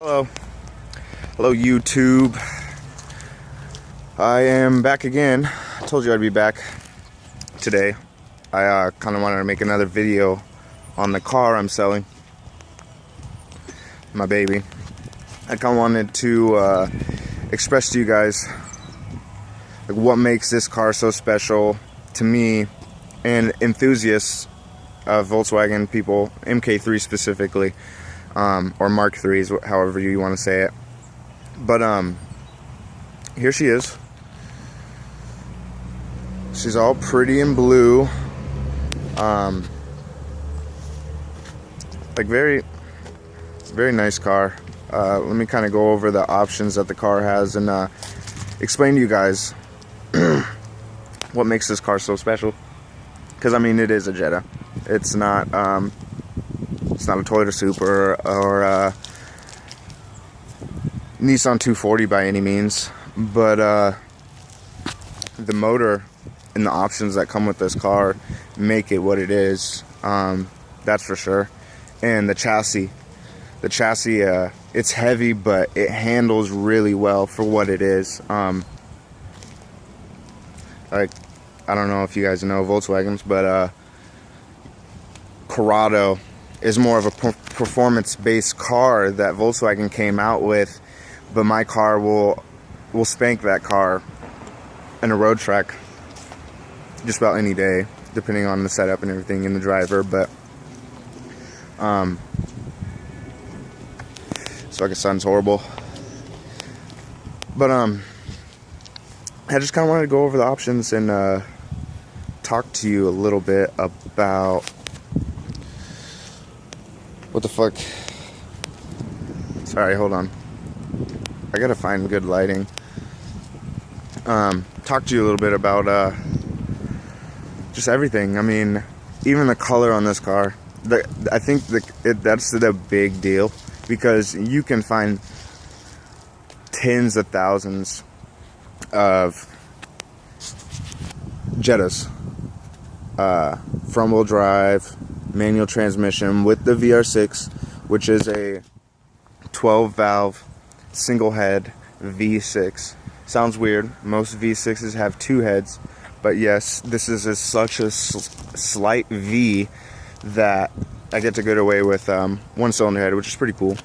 Hello YouTube. I am back again. I told you I'd be back today. I kind of wanted to make another video on the car I'm selling, my baby. I kind of wanted to express to you guys like what makes this car so special to me and enthusiasts of Volkswagen people, MK3 specifically. Or Mark 3s, however you want to say it. But here she is. She's all pretty and blue. Like very nice car. Let me kind of go over the options that the car has and explain to you guys what makes this car so special. Because I mean, it is a Jetta. It's not a Toyota Supra or Nissan 240 by any means, but the motor and the options that come with this car make it what it is. That's for sure. And the chassis, it's heavy, but it handles really well for what it is. Like, I don't know if you guys know Volkswagens, but Corrado is more of a performance-based car that Volkswagen came out with, but my car will spank that car in a road track just about any day, depending on the setup and everything and the driver. But so like it sounds horrible, but I just kind of wanted to go over the options and talk to you a little bit about what the fuck. Sorry, hold on. I gotta find good lighting. Talk to you a little bit about just everything. I mean, even the color on this car. I think that's the big deal, because you can find tens of thousands of Jettas, front-wheel drive, manual transmission with the VR6, which is a 12-valve single head V6. Sounds weird. Most V6s have two heads, but yes, this is such a slight V that I get to get away with one cylinder head, which is pretty cool.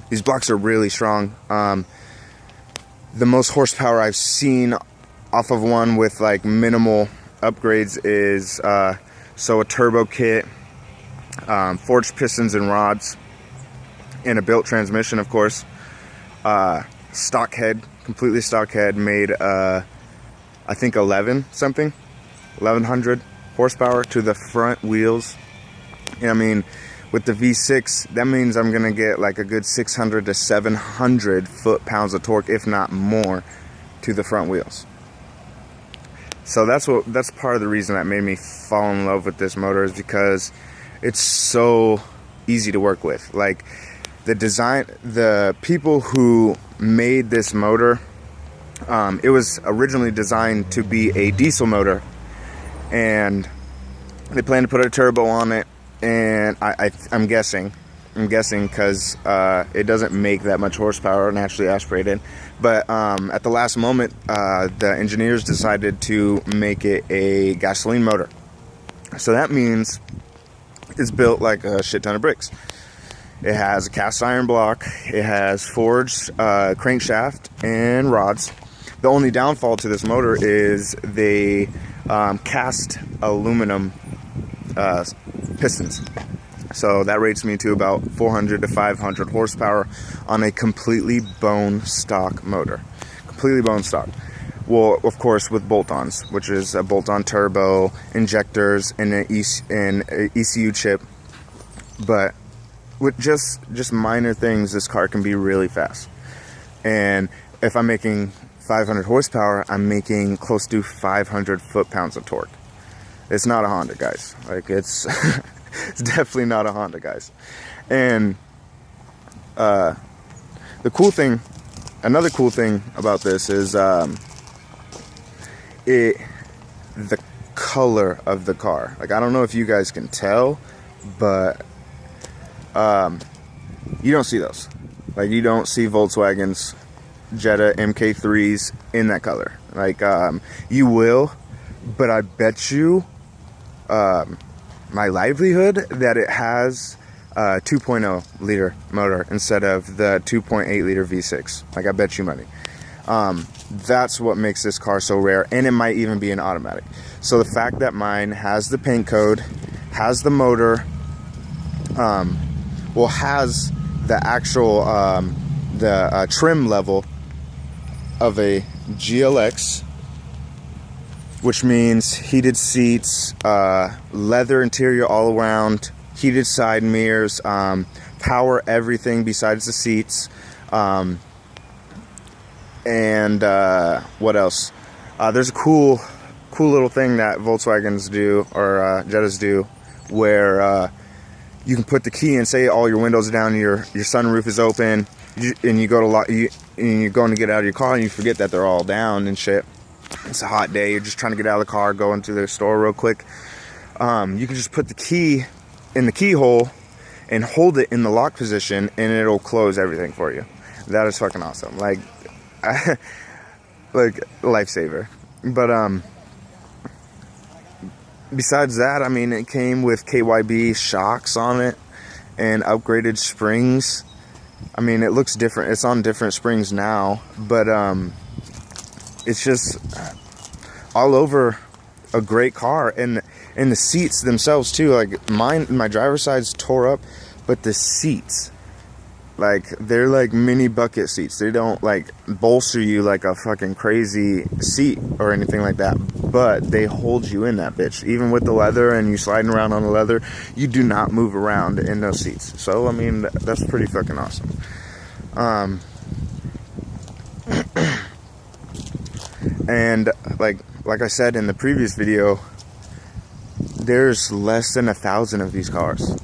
These blocks are really strong. The most horsepower I've seen off of one with like minimal upgrades is so a turbo kit, forged pistons and rods, and a built transmission, of course. Stock head, completely stock head, made I think 1100 horsepower to the front wheels. And I mean, with the V6, that means I'm gonna get like a good 600 to 700 foot-pounds of torque, if not more, to the front wheels. So that's part of the reason that made me fall in love with this motor, is because it's so easy to work with. Like, the people who made this motor, it was originally designed to be a diesel motor, and they planned to put a turbo on it. And I'm guessing because it doesn't make that much horsepower naturally aspirated. But at the last moment, the engineers decided to make it a gasoline motor. So that means it's built like a shit ton of bricks. It has a cast iron block. It has forged crankshaft and rods. The only downfall to this motor is they cast aluminum pistons. So that rates me to about 400 to 500 horsepower on a completely bone stock motor. Completely bone stock. Well, of course, with bolt-ons, which is a bolt-on turbo, injectors, and an ECU chip. But with just minor things, this car can be really fast. And if I'm making 500 horsepower, I'm making close to 500 foot-pounds of torque. It's not a Honda, guys. Like, it's it's definitely not a Honda, guys. And the cool thing, another cool thing about this is the color of the car. Like, I don't know if you guys can tell, but You don't see those. Like, you don't see Volkswagens, Jetta MK3s in that color. Like, you will, but I bet you my livelihood that it has a 2.0 liter motor instead of the 2.8 liter V6. Like, I bet you money. That's what makes this car so rare, and it might even be an automatic. So the fact that mine has the paint code, has the motor, well, has the actual trim level of a GLX, which means heated seats, leather interior all around, heated side mirrors, power everything besides the seats, and what else? There's a cool little thing that Volkswagens do, or Jettas do, where you can put the key and say all your windows are down, your sunroof is open, and you go to and you're going to get out of your car and you forget that they're all down and shit. It's a hot day, you're just trying to get out of the car, go into the store real quick. You can just put the key in the keyhole and hold it in the lock position, and it'll close everything for you. That is fucking awesome. Like, like, lifesaver. But besides that, I mean, it came with KYB shocks on it and upgraded springs. I mean, it looks different. It's on different springs now, but it's just all over a great car. And the seats themselves too, like my driver's side's tore up, but the seats, like, they're like mini bucket seats. They don't like bolster you like a fucking crazy seat or anything like that, but they hold you in that bitch. Even with the leather and you sliding around on the leather, you do not move around in those seats. So I mean, that's pretty fucking awesome. And like I said in the previous video, there's less than 1,000 of these cars.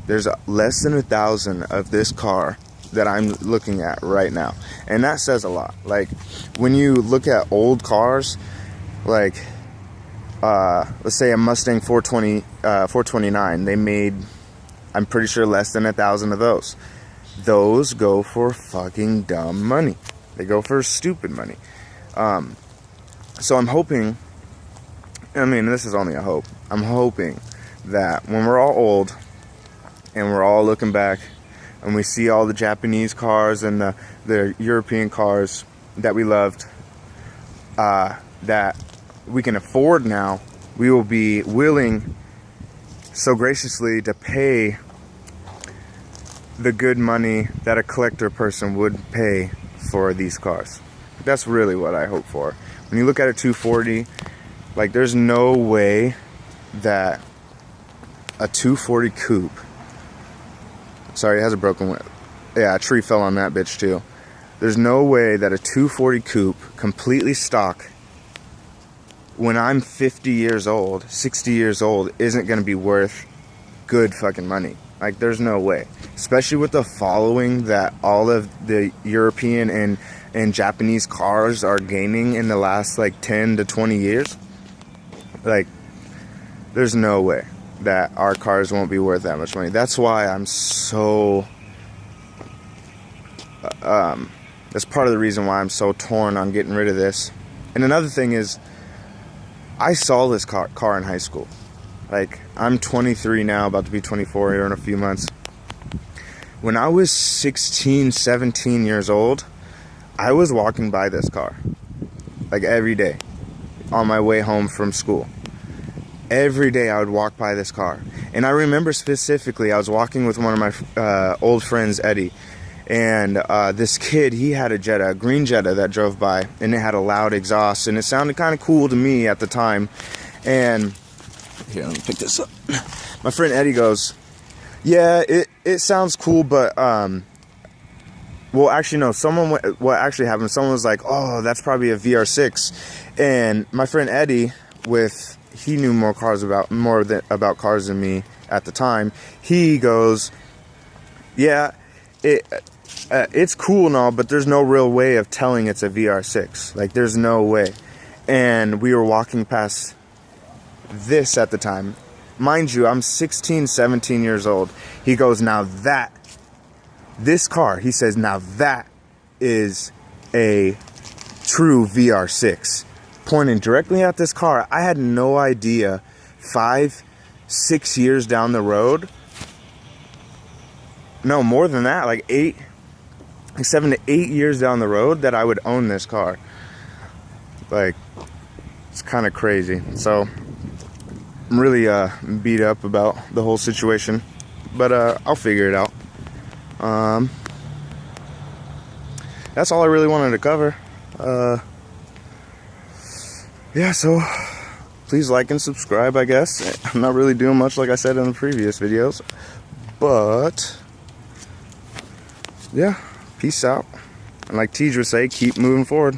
There's less than 1,000 of this car that I'm looking at right now, and that says a lot. Like, when you look at old cars, like let's say a Mustang 429, they made, I'm pretty sure, less than 1,000 of those. Those go for fucking dumb money. They go for stupid money. So I'm hoping, I mean, this is only a hope, I'm hoping that when we're all old and we're all looking back and we see all the Japanese cars and the European cars that we loved, that we can afford now, we will be willing so graciously to pay the good money that a collector person would pay for these cars. That's really what I hope for. When you look at a 240, like, there's no way that a 240 coupe, sorry, it has a broken window. Yeah, a tree fell on that bitch too. There's no way that a 240 coupe, completely stock, when I'm 50 years old, 60 years old, isn't going to be worth good fucking money. Like, there's no way. Especially with the following that all of the European and Japanese cars are gaining in the last like 10 to 20 years. Like, there's no way that our cars won't be worth that much money. That's why I'm so that's part of the reason why I'm so torn on getting rid of this. And another thing is, I saw this car in high school. Like, I'm 23 now, about to be 24 here in a few months. When I was 16, 17 years old, I was walking by this car, like, every day on my way home from school. Every day I would walk by this car. And I remember specifically, I was walking with one of my old friends, Eddie, and this kid, he had a Jetta, a green Jetta that drove by, and it had a loud exhaust, and it sounded kind of cool to me at the time. And here, let me pick this up. My friend Eddie goes, yeah, it sounds cool, but well, actually, no, what actually happened, someone was like, oh, that's probably a VR6. And my friend Eddie, he knew more about cars than me at the time. He goes, yeah, it's cool and all, but there's no real way of telling it's a VR6. Like, there's no way. And we were walking past this at the time. Mind you, I'm 16, 17 years old. He goes, now This car, he says, now that is a true VR6. Pointing directly at this car. I had no idea 5-6 years down the road, no, more than that, like 7 to 8 years down the road, that I would own this car. Like, it's kind of crazy. So I'm really beat up about the whole situation, but I'll figure it out. That's all I really wanted to cover. Yeah, so please like and subscribe, I guess. I'm not really doing much, like I said in the previous videos, but yeah, peace out. And like Tej would say, keep moving forward.